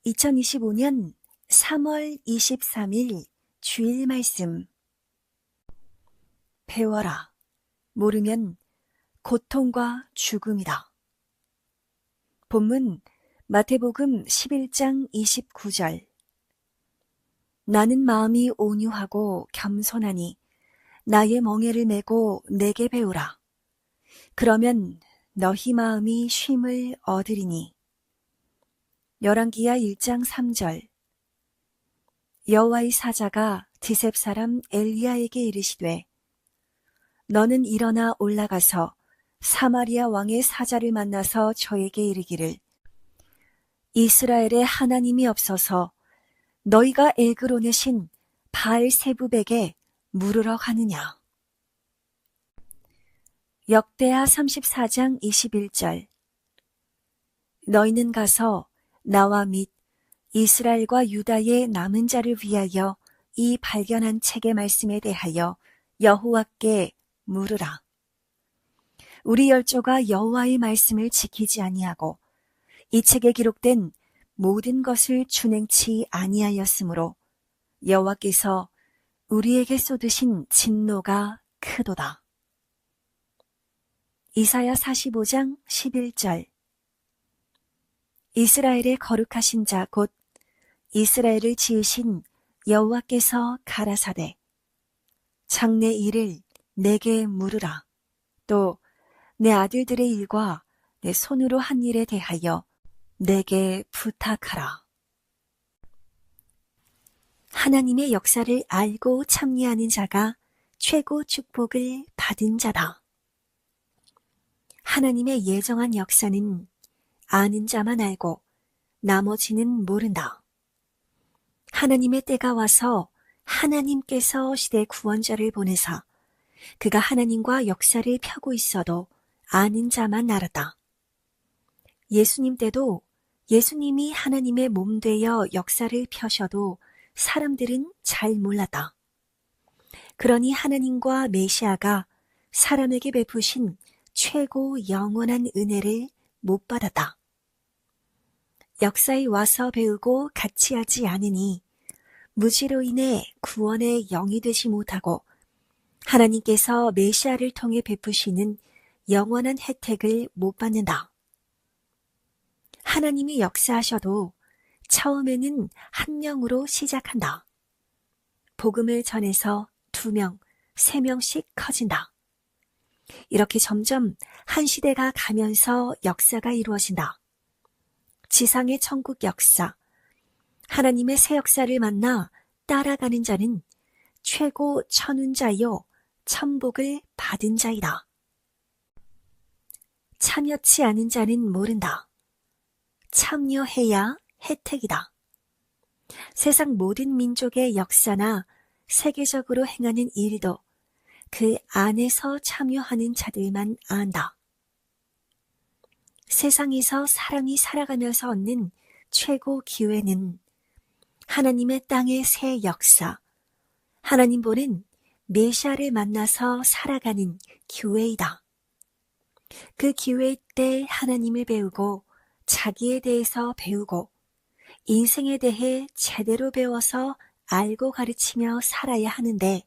2025년 3월 23일 주일 말씀. 배워라. 모르면 고통과 죽음이다. 본문 마태복음 11장 29절. 나는 마음이 온유하고 겸손하니 나의 멍에를 메고 내게 배우라. 그러면 너희 마음이 쉼을 얻으리니. 열왕기하 1장 3절. 여호와의 사자가 드셉 사람 엘리야에게 이르시되 너는 일어나 올라가서 사마리아 왕의 사자를 만나서 저에게 이르기를 이스라엘의 하나님이 없어서 너희가 에그론의 신 바알세붑에게 물으러 가느냐. 역대하 34장 21절. 너희는 가서 나와 및 이스라엘과 유다의 남은 자를 위하여 이 발견한 책의 말씀에 대하여 여호와께 물으라. 우리 열조가 여호와의 말씀을 지키지 아니하고 이 책에 기록된 모든 것을 준행치 아니하였으므로 여호와께서 우리에게 쏟으신 진노가 크도다. 이사야 45장 11절. 이스라엘의 거룩하신 자 곧 이스라엘을 지으신 여호와께서 가라사대 장래 일을 내게 물으라. 또 내 아들들의 일과 내 손으로 한 일에 대하여 내게 부탁하라. 하나님의 역사를 알고 참여하는 자가 최고 축복을 받은 자다. 하나님의 예정한 역사는 아는 자만 알고 나머지는 모른다. 하나님의 때가 와서 하나님께서 시대 구원자를 보내사 그가 하나님과 역사를 펴고 있어도 아는 자만 알았다. 예수님 때도 예수님이 하나님의 몸 되어 역사를 펴셔도 사람들은 잘 몰랐다. 그러니 하나님과 메시아가 사람에게 베푸신 최고 영원한 은혜를 못 받았다. 역사에 와서 배우고 같이 하지 않으니 무지로 인해 구원의 영이 되지 못하고 하나님께서 메시아를 통해 베푸시는 영원한 혜택을 못 받는다. 하나님이 역사하셔도 처음에는 한 명으로 시작한다. 복음을 전해서 2명, 3명씩 커진다. 이렇게 점점 한 시대가 가면서 역사가 이루어진다. 지상의 천국 역사, 하나님의 새 역사를 만나 따라가는 자는 최고 천운자요 천복을 받은 자이다. 참여치 않은 자는 모른다. 참여해야 혜택이다. 세상 모든 민족의 역사나 세계적으로 행하는 일도 그 안에서 참여하는 자들만 안다. 세상에서 사람이 살아가면서 얻는 최고 기회는 하나님의 땅의 새 역사, 하나님 보는 메시아를 만나서 살아가는 기회이다. 그 기회 때 하나님을 배우고 자기에 대해서 배우고 인생에 대해 제대로 배워서 알고 가르치며 살아야 하는데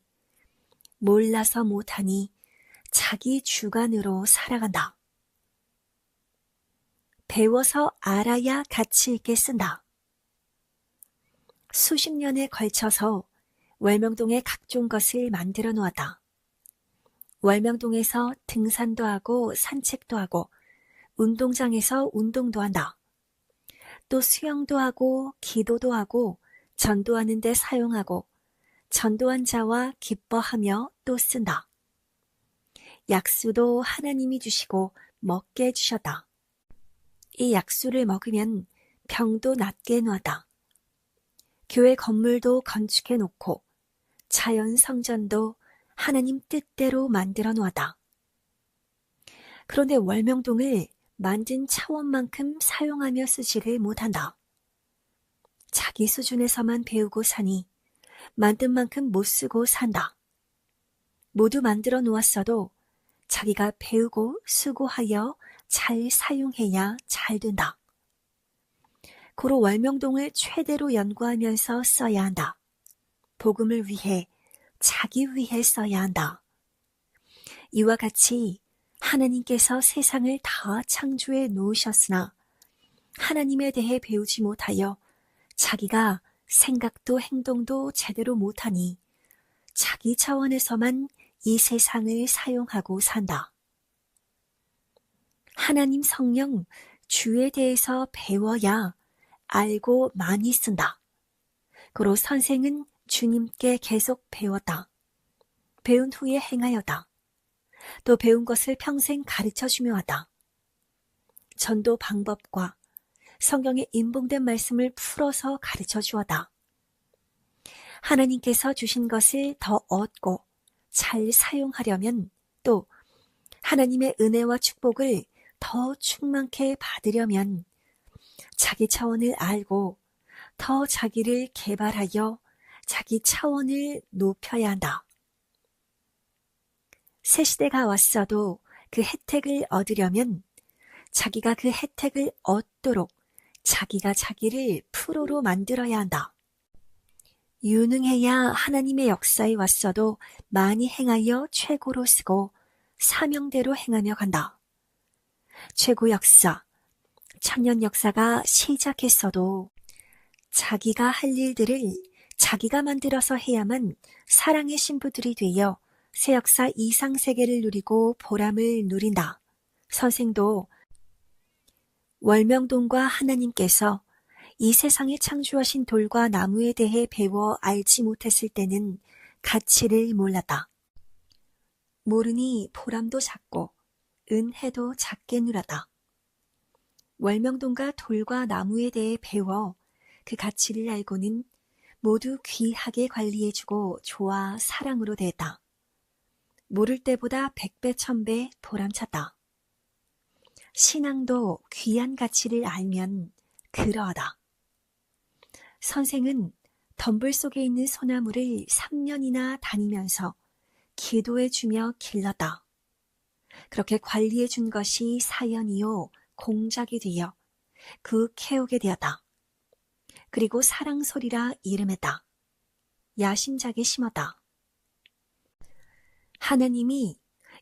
몰라서 못하니 자기 주관으로 살아간다. 배워서 알아야 가치 있게 쓴다. 수십 년에 걸쳐서 월명동에 각종 것을 만들어 놓았다. 월명동에서 등산도 하고 산책도 하고 운동장에서 운동도 한다. 또 수영도 하고 기도도 하고 전도하는 데 사용하고 전도한 자와 기뻐하며 또 쓴다. 약수도 하나님이 주시고 먹게 해주셨다. 이 약수를 먹으면 병도 낫게 놔다. 교회 건물도 건축해 놓고 자연 성전도 하나님 뜻대로 만들어 놓았다. 그런데 월명동을 만든 차원만큼 사용하며 쓰지를 못한다. 자기 수준에서만 배우고 사니 만든 만큼 못 쓰고 산다. 모두 만들어 놓았어도 자기가 배우고 수고하여 잘 사용해야 잘 된다. 고로 월명동을 최대로 연구하면서 써야 한다. 복음을 위해, 자기 위해 써야 한다. 이와 같이 하나님께서 세상을 다 창조해 놓으셨으나 하나님에 대해 배우지 못하여 자기가 생각도 행동도 제대로 못하니 자기 차원에서만 이 세상을 사용하고 산다. 하나님 성령 주에 대해서 배워야 알고 많이 쓴다. 고로 선생은 주님께 계속 배웠다. 배운 후에 행하였다. 또 배운 것을 평생 가르쳐주며 하다. 전도 방법과 성경에 인봉된 말씀을 풀어서 가르쳐 주었다. 하나님께서 주신 것을 더 얻고 잘 사용하려면 또 하나님의 은혜와 축복을 더 충만케 받으려면 자기 차원을 알고 더 자기를 개발하여 자기 차원을 높여야 한다. 새 시대가 왔어도 그 혜택을 얻으려면 자기가 그 혜택을 얻도록 자기가 자기를 프로로 만들어야 한다. 유능해야 하나님의 역사에 왔어도 많이 행하여 최고로 쓰고 사명대로 행하며 간다. 최고 역사, 천년 역사가 시작했어도 자기가 할 일들을 자기가 만들어서 해야만 사랑의 신부들이 되어 새 역사 이상 세계를 누리고 보람을 누린다. 선생도 월명동과 하나님께서 이 세상에 창조하신 돌과 나무에 대해 배워 알지 못했을 때는 가치를 몰랐다. 모르니 보람도 작고 은혜도 작게 누렸다. 월명동과 돌과 나무에 대해 배워 그 가치를 알고는 모두 귀하게 관리해주고 좋아 사랑으로 대했다. 모를 때보다 100배, 1000배 보람찼다. 신앙도 귀한 가치를 알면 그러하다. 선생은 덤불 속에 있는 소나무를 3년이나 다니면서 기도해주며 길렀다. 그렇게 관리해준 것이 사연이요 공작이 되어 키우게 되었다. 그리고 사랑소리라 이름했다. 야심작에 심었다. 하나님이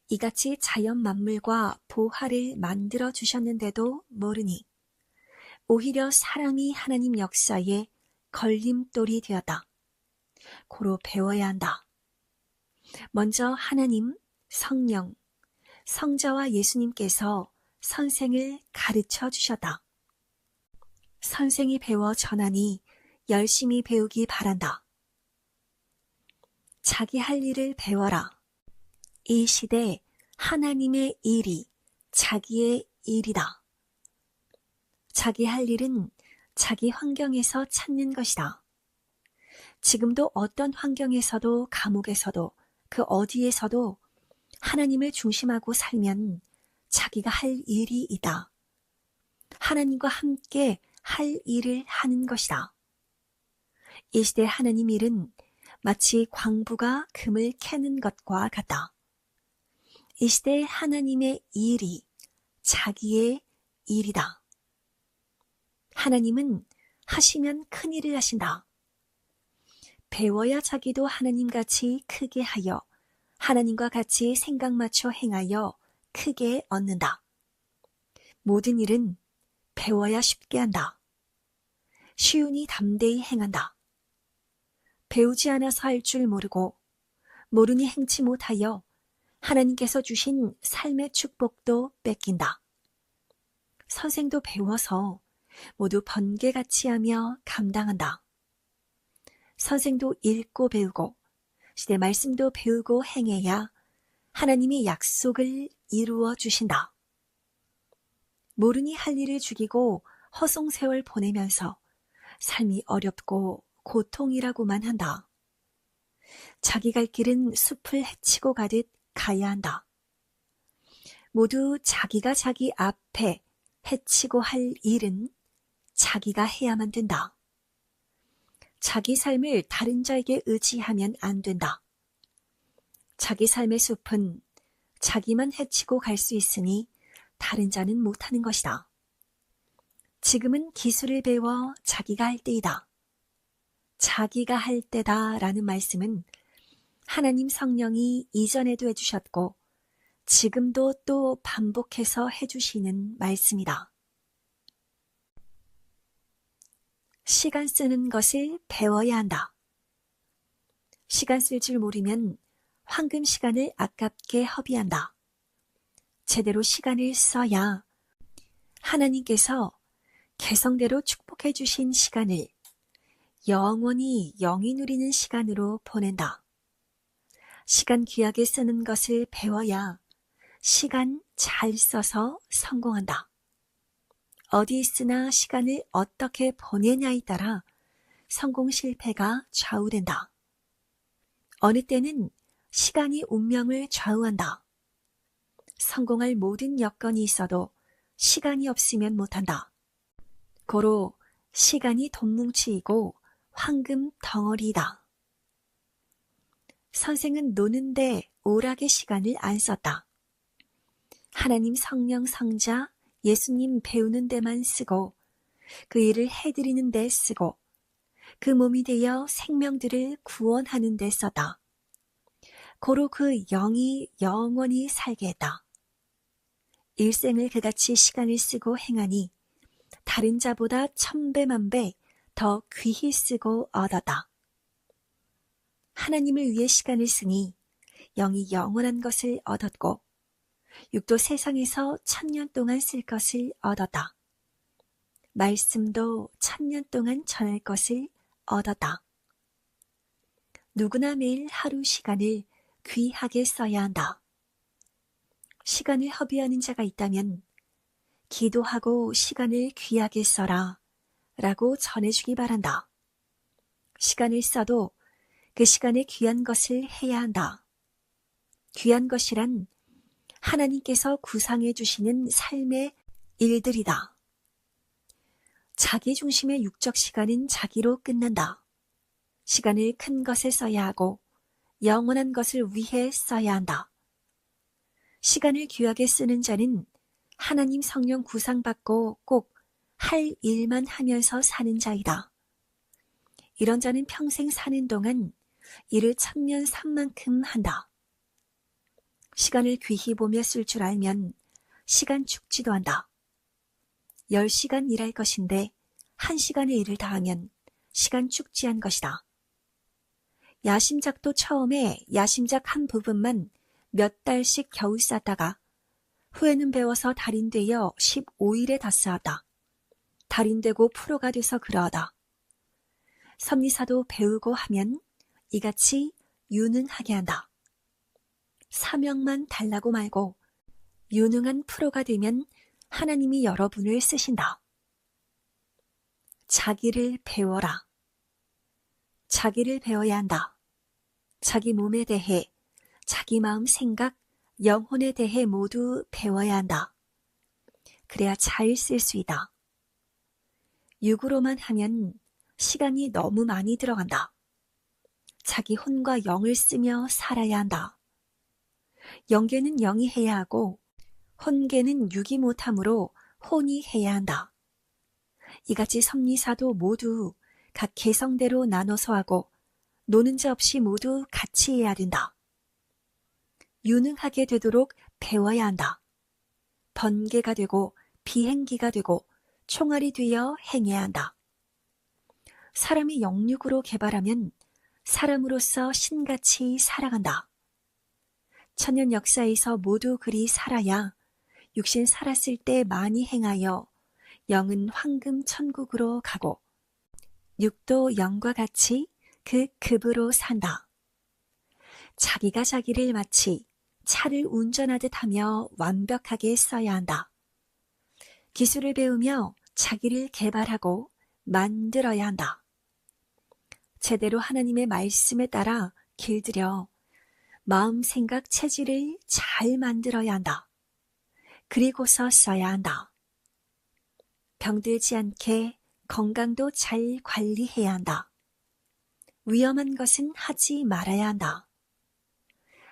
이같이 자연 만물과 보화를 만들어 주셨는데도 모르니 오히려 사람이 하나님 역사에 걸림돌이 되었다. 고로 배워야 한다. 먼저 하나님, 성령, 성자와 예수님께서 선생을 가르쳐 주셨다. 선생이 배워 전하니 열심히 배우기 바란다. 자기 할 일을 배워라. 이 시대 하나님의 일이 자기의 일이다. 자기 할 일은 자기 환경에서 찾는 것이다. 지금도 어떤 환경에서도 감옥에서도 그 어디에서도 하나님을 중심하고 살면 자기가 할 일이 있다. 하나님과 함께 할 일을 하는 것이다. 이 시대 하나님 일은 마치 광부가 금을 캐는 것과 같다. 이 시대 하나님의 일이 자기의 일이다. 하나님은 하시면 큰 일을 하신다. 배워야 자기도 하나님같이 크게 하여 하나님과 같이 생각 맞춰 행하여 크게 얻는다. 모든 일은 배워야 쉽게 한다. 쉬우니 담대히 행한다. 배우지 않아서 할 줄 모르고 모르니 행치 못하여 하나님께서 주신 삶의 축복도 뺏긴다. 선생도 배워서 모두 번개같이 하며 감당한다. 선생도 읽고 배우고 시대 말씀도 배우고 행해야 하나님이 약속을 이루어 주신다. 모르니 할 일을 죽이고 허송세월 보내면서 삶이 어렵고 고통이라고만 한다. 자기 갈 길은 숲을 헤치고 가듯 가야 한다. 모두 자기가 자기 앞에 헤치고 할 일은 자기가 해야만 된다. 자기 삶을 다른 자에게 의지하면 안 된다. 자기 삶의 숲은 자기만 헤치고 갈 수 있으니 다른 자는 못하는 것이다. 지금은 기술을 배워 자기가 할 때이다. 자기가 할 때다 라는 말씀은 하나님 성령이 이전에도 해주셨고 지금도 또 반복해서 해주시는 말씀이다. 시간 쓰는 것을 배워야 한다. 시간 쓸 줄 모르면 황금 시간을 아깝게 허비한다. 제대로 시간을 써야 하나님께서 개성대로 축복해 주신 시간을 영원히 영이 누리는 시간으로 보낸다. 시간 귀하게 쓰는 것을 배워야 시간 잘 써서 성공한다. 어디 있으나 시간을 어떻게 보내냐에 따라 성공 실패가 좌우된다. 어느 때는 시간이 운명을 좌우한다. 성공할 모든 여건이 있어도 시간이 없으면 못한다. 고로 시간이 돈뭉치이고 황금 덩어리이다. 선생은 노는데 오락의 시간을 안 썼다. 하나님 성령 성자 예수님 배우는 데만 쓰고 그 일을 해드리는 데 쓰고 그 몸이 되어 생명들을 구원하는 데 썼다. 고로 그 영이 영원히 살게 했다. 일생을 그같이 시간을 쓰고 행하니 다른 자보다 1000배, 1000배 더 귀히 쓰고 얻었다. 하나님을 위해 시간을 쓰니 영이 영원한 것을 얻었고 육도 세상에서 1000년 동안 쓸 것을 얻었다. 말씀도 1000년 동안 전할 것을 얻었다. 누구나 매일 하루 시간을 귀하게 써야 한다. 시간을 허비하는 자가 있다면 기도하고 시간을 귀하게 써라 라고 전해주기 바란다. 시간을 써도 그 시간에 귀한 것을 해야 한다. 귀한 것이란 하나님께서 구상해 주시는 삶의 일들이다. 자기 중심의 육적 시간은 자기로 끝난다. 시간을 큰 것에 써야 하고 영원한 것을 위해 써야 한다. 시간을 귀하게 쓰는 자는 하나님 성령 구상받고 꼭 할 일만 하면서 사는 자이다. 이런 자는 평생 사는 동안 일을 천년 산만큼 한다. 시간을 귀히 보며 쓸 줄 알면 시간 축지도 한다. 10시간 일할 것인데 1시간의 일을 다하면 시간 축지한 것이다. 야심작도 처음에 야심작 한 부분만 몇 달씩 겨우 쌓다가 후에는 배워서 달인되어 15일에 다 쌓았다. 달인되고 프로가 돼서 그러하다. 섭리사도 배우고 하면 이같이 유능하게 한다. 사명만 달라고 말고 유능한 프로가 되면 하나님이 여러분을 쓰신다. 자기를 배워라. 자기를 배워야 한다. 자기 몸에 대해, 자기 마음 생각, 영혼에 대해 모두 배워야 한다. 그래야 잘 쓸 수 있다. 육으로만 하면 시간이 너무 많이 들어간다. 자기 혼과 영을 쓰며 살아야 한다. 영계는 영이 해야 하고 혼계는 육이 못하므로 혼이 해야 한다. 이같이 섭리사도 모두 각 개성대로 나눠서 하고 노는 자 없이 모두 같이 해야 된다. 유능하게 되도록 배워야 한다. 번개가 되고 비행기가 되고 총알이 되어 행해야 한다. 사람이 영육으로 개발하면 사람으로서 신같이 살아간다. 천년 역사에서 모두 그리 살아야 육신 살았을 때 많이 행하여 영은 황금 천국으로 가고 육도 영과 같이 그 급으로 산다. 자기가 자기를 마치 차를 운전하듯 하며 완벽하게 써야 한다. 기술을 배우며 자기를 개발하고 만들어야 한다. 제대로 하나님의 말씀에 따라 길들여 마음, 생각, 체질을 잘 만들어야 한다. 그리고서 써야 한다. 병들지 않게 건강도 잘 관리해야 한다. 위험한 것은 하지 말아야 한다.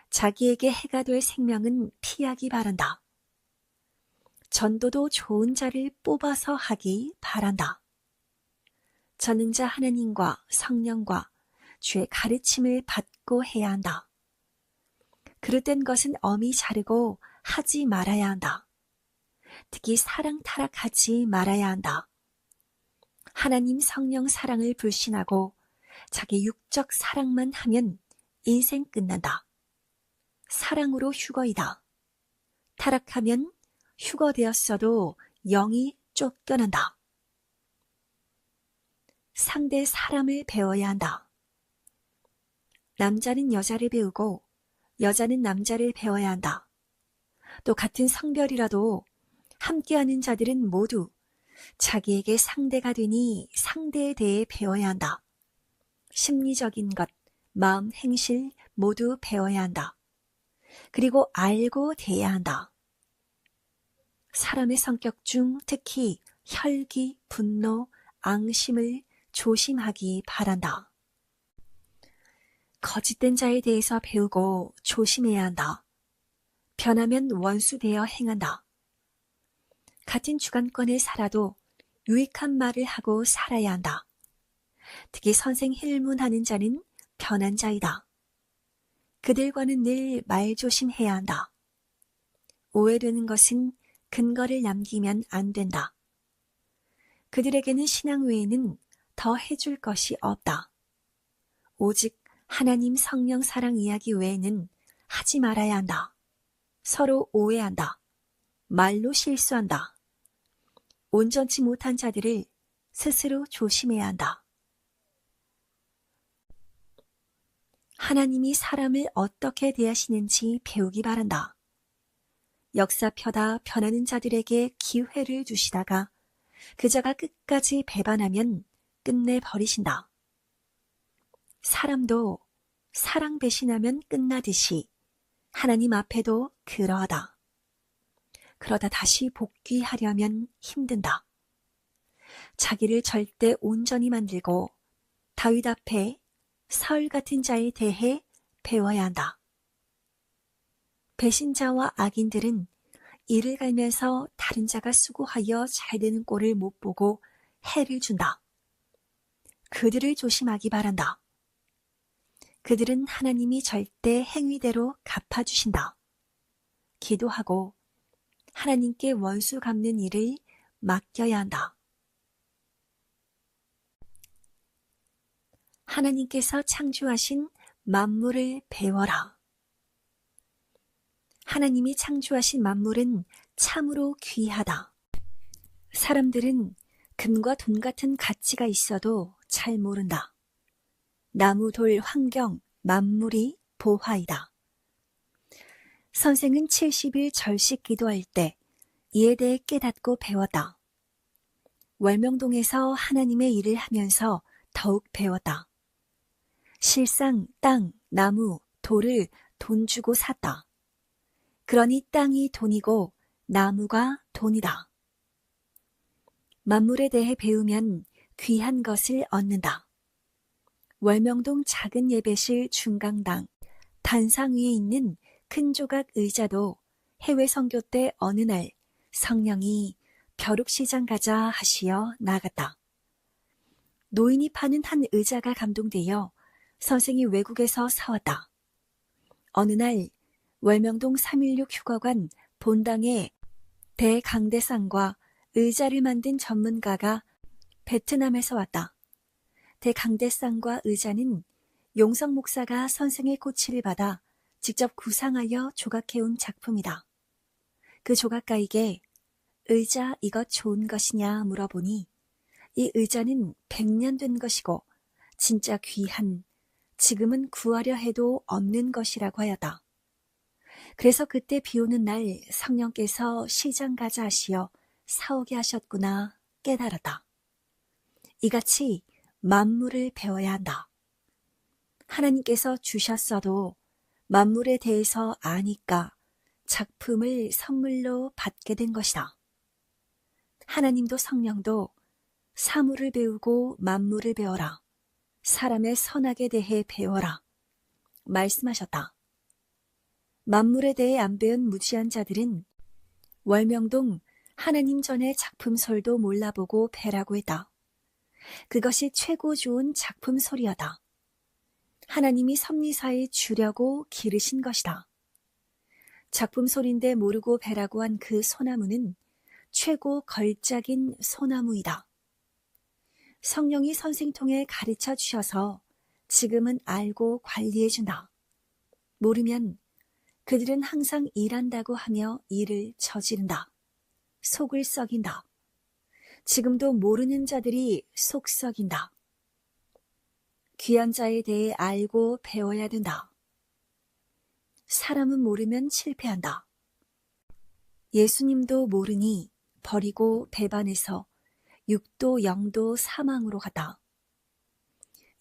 자기에게 해가 될 생명은 피하기 바란다. 전도도 좋은 자를 뽑아서 하기 바란다. 전능자 하나님과 성령과 주의 가르침을 받고 해야 한다. 그릇된 것은 엄히 자르고 하지 말아야 한다. 특히 사랑 타락하지 말아야 한다. 하나님 성령 사랑을 불신하고 자기 육적 사랑만 하면 인생 끝난다. 사랑으로 휴거이다. 타락하면 휴거되었어도 영이 쫓겨난다. 상대 사람을 배워야 한다. 남자는 여자를 배우고 여자는 남자를 배워야 한다. 또 같은 성별이라도 함께하는 자들은 모두 자기에게 상대가 되니 상대에 대해 배워야 한다. 심리적인 것, 마음, 행실 모두 배워야 한다. 그리고 알고 대해야 한다. 사람의 성격 중 특히 혈기, 분노, 앙심을 조심하기 바란다. 거짓된 자에 대해서 배우고 조심해야 한다. 변하면 원수되어 행한다. 같은 주관권을 살아도 유익한 말을 하고 살아야 한다. 특히 선생 힐문하는 자는 변한 자이다. 그들과는 늘 말조심해야 한다. 오해되는 것은 근거를 남기면 안 된다. 그들에게는 신앙 외에는 더 해줄 것이 없다. 오직 하나님 성령 사랑 이야기 외에는 하지 말아야 한다. 서로 오해한다. 말로 실수한다. 온전치 못한 자들을 스스로 조심해야 한다. 하나님이 사람을 어떻게 대하시는지 배우기 바란다. 역사 펴다 변하는 자들에게 기회를 주시다가 그자가 끝까지 배반하면 끝내 버리신다. 사람도 사랑 배신하면 끝나듯이 하나님 앞에도 그러하다. 그러다 다시 복귀하려면 힘든다. 자기를 절대 온전히 만들고 다윗 앞에 사울 같은 자에 대해 배워야 한다. 배신자와 악인들은 이를 갈면서 다른 자가 수고하여 잘 되는 꼴을 못 보고 해를 준다. 그들을 조심하기 바란다. 그들은 하나님이 절대 행위대로 갚아주신다. 기도하고 하나님께 원수 갚는 일을 맡겨야 한다. 하나님께서 창조하신 만물을 배워라. 하나님이 창조하신 만물은 참으로 귀하다. 사람들은 금과 돈 같은 가치가 있어도 잘 모른다. 나무, 돌, 환경, 만물이 보화이다. 선생은 70일 절식 기도할 때 이에 대해 깨닫고 배웠다. 월명동에서 하나님의 일을 하면서 더욱 배웠다. 실상 땅, 나무, 돌을 돈 주고 샀다. 그러니 땅이 돈이고 나무가 돈이다. 만물에 대해 배우면 귀한 것을 얻는다. 월명동 작은 예배실 중강당 단상 위에 있는 큰 조각 의자도 해외 선교 때 어느 날 성령이 벼룩시장 가자 하시어 나갔다. 노인이 파는 한 의자가 감동되어 선생이 외국에서 사왔다. 어느 날 월명동 316 휴거관 본당에 대강대상과 의자를 만든 전문가가 베트남에서 왔다. 대강대상과 의자는 용성 목사가 선생의 코치를 받아 직접 구상하여 조각해온 작품이다. 그 조각가에게 의자 이것 좋은 것이냐 물어보니 이 의자는 100년 된 것이고 진짜 귀한, 지금은 구하려 해도 없는 것이라고 하였다. 그래서 그때 비 오는 날 성령께서 시장 가자 하시어 사오게 하셨구나 깨달았다. 이같이 만물을 배워야 한다. 하나님께서 주셨어도 만물에 대해서 아니까 작품을 선물로 받게 된 것이다. 하나님도 성령도 사물을 배우고 만물을 배워라. 사람의 선악에 대해 배워라. 말씀하셨다. 만물에 대해 안 배운 무지한 자들은 월명동 하나님 전에 작품솔도 몰라보고 배라고 했다. 그것이 최고 좋은 작품솔이었다. 하나님이 섭리사에 주려고 기르신 것이다. 작품솔인데 모르고 배라고 한 그 소나무는 최고 걸작인 소나무이다. 성령이 선생통에 가르쳐 주셔서 지금은 알고 관리해준다. 모르면 그들은 항상 일한다고 하며 일을 저지른다. 속을 썩인다. 지금도 모르는 자들이 속 썩인다. 귀한 자에 대해 알고 배워야 된다. 사람은 모르면 실패한다. 예수님도 모르니 버리고 배반해서 육도 영도 사망으로 갔다.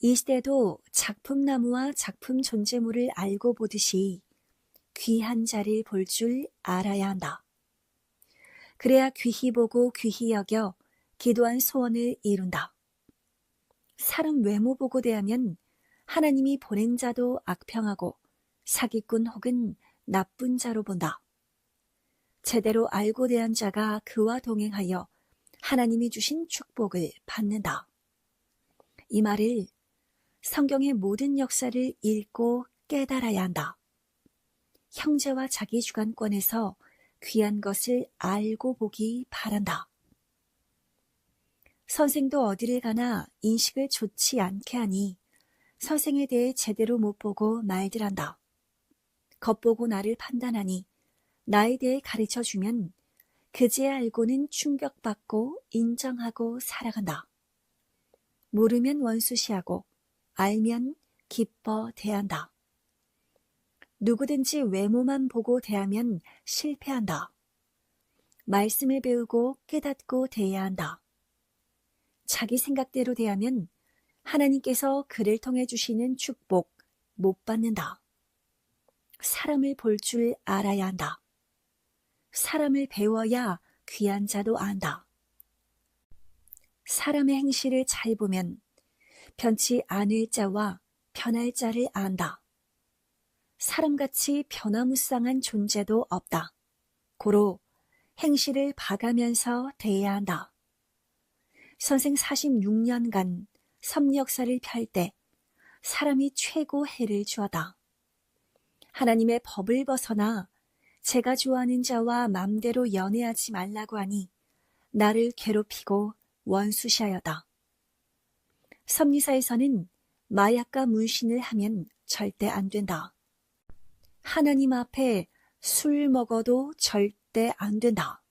이 시대도 작품나무와 작품 존재물을 알고 보듯이 귀한 자를 볼 줄 알아야 한다. 그래야 귀히 보고 귀히 여겨 기도한 소원을 이룬다. 사람 외모 보고 대하면 하나님이 보낸 자도 악평하고 사기꾼 혹은 나쁜 자로 본다. 제대로 알고 대한 자가 그와 동행하여 하나님이 주신 축복을 받는다. 이 말을 성경의 모든 역사를 읽고 깨달아야 한다. 형제와 자기 주관권에서 귀한 것을 알고 보기 바란다. 선생도 어디를 가나 인식을 좋지 않게 하니 선생에 대해 제대로 못 보고 말들 한다. 겉보고 나를 판단하니 나에 대해 가르쳐주면 그제야 알고는 충격받고 인정하고 살아간다. 모르면 원수시하고 알면 기뻐 대한다. 누구든지 외모만 보고 대하면 실패한다. 말씀을 배우고 깨닫고 대해야 한다. 자기 생각대로 대하면 하나님께서 그를 통해 주시는 축복 못 받는다. 사람을 볼 줄 알아야 한다. 사람을 배워야 귀한 자도 안다. 사람의 행실을 잘 보면 변치 않을 자와 변할 자를 안다. 사람같이 변화무쌍한 존재도 없다. 고로 행실을 봐가면서 대해야 한다. 선생 46년간 섭리역사를 펼 때 사람이 최고 해를 주었다. 하나님의 법을 벗어나 제가 좋아하는 자와 맘대로 연애하지 말라고 하니 나를 괴롭히고 원수시하였다. 섭리사에서는 마약과 문신을 하면 절대 안 된다. 하나님 앞에 술 먹어도 절대 안 된다.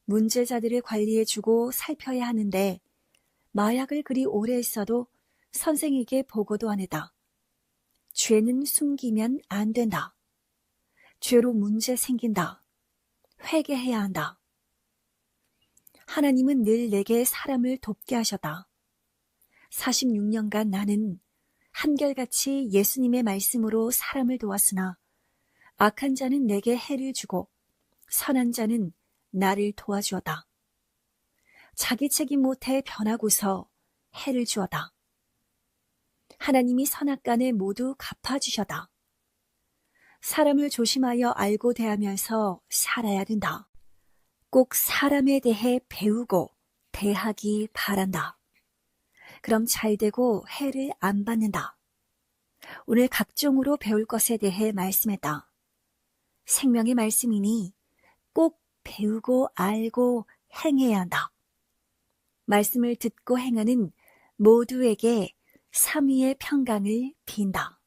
문제자들을 관리해주고 살펴야 하는데 마약을 그리 오래 했어도 선생에게 보고도 안 했다. 죄는 숨기면 안 된다. 죄로 문제 생긴다. 회개해야 한다. 하나님은 늘 내게 사람을 돕게 하셨다. 46년간 나는 한결같이 예수님의 말씀으로 사람을 도왔으나 악한 자는 내게 해를 주고 선한 자는 나를 도와주었다. 자기 책임 못해 변하고서 해를 주었다. 하나님이 선악간에 모두 갚아주셨다. 사람을 조심하여 알고 대하면서 살아야 된다. 꼭 사람에 대해 배우고 대하기 바란다. 그럼 잘 되고 해를 안 받는다. 오늘 각종으로 배울 것에 대해 말씀했다. 생명의 말씀이니 꼭 배우고 알고 행해야 한다. 말씀을 듣고 행하는 모두에게 삼위의 평강을 빈다.